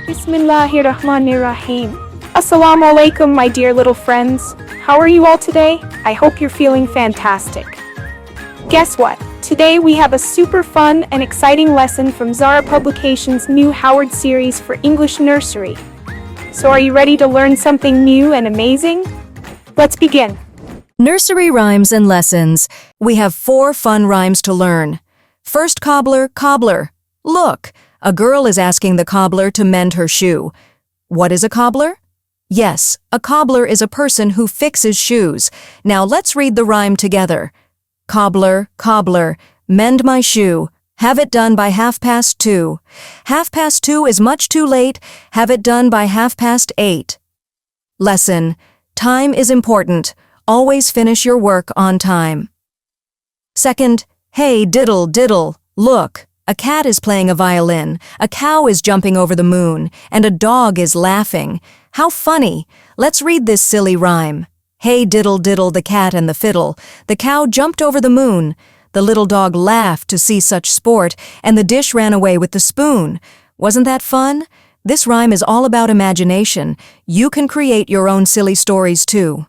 Bismillahirrahmanirrahim. Assalamu alaikum, my dear little friends. How are you all today? I hope you're feeling fantastic. Guess what? Today we have a super fun and exciting lesson from Zara Publications' new Howard series for English Nursery. So are you ready to learn something new and amazing? Let's begin. Nursery rhymes and lessons. We have 4 fun rhymes to learn. First cobbler, cobbler. Look, a girl is asking the cobbler to mend her shoe. What is a cobbler? Yes, a cobbler is a person who fixes shoes. Now let's read the rhyme together. Cobbler, cobbler, mend my shoe. Have it done by 2:30. 2:30 is much too late. Have it done by 8:30. Lesson. Time is important. Always finish your work on time. Second, hey diddle diddle, look, a cat is playing a violin, a cow is jumping over the moon, and a dog is laughing. How funny! Let's read this silly rhyme. Hey diddle diddle the cat and the fiddle, the cow jumped over the moon, the little dog laughed to see such sport, and the dish ran away with the spoon. Wasn't that fun? This rhyme is all about imagination. You can create your own silly stories too.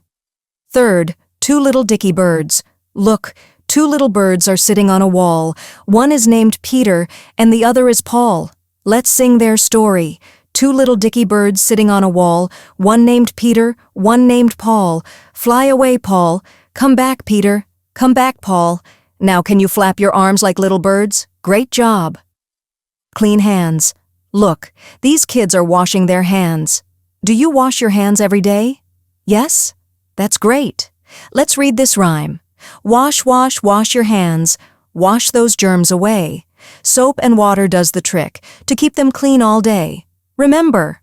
Third, 2 little dicky birds. Look, 2 little birds are sitting on a wall. One is named Peter and the other is Paul. Let's sing their story. 2 little dicky birds sitting on a wall, one named Peter, one named Paul. Fly away, Paul. Come back, Peter. Come back, Paul. Now can you flap your arms like little birds? Great job. Clean hands. Look, these kids are washing their hands. Do you wash your hands every day? Yes? That's great. Let's read this rhyme. Wash, wash, wash your hands. Wash those germs away. Soap and water does the trick to keep them clean all day. Remember,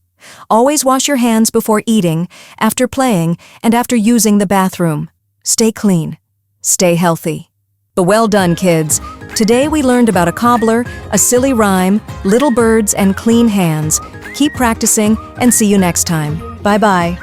always wash your hands before eating, after playing, and after using the bathroom. Stay clean. Stay healthy. Well done, kids. Today we learned about a cobbler, a silly rhyme, little birds, and clean hands. Keep practicing and see you next time. Bye-bye.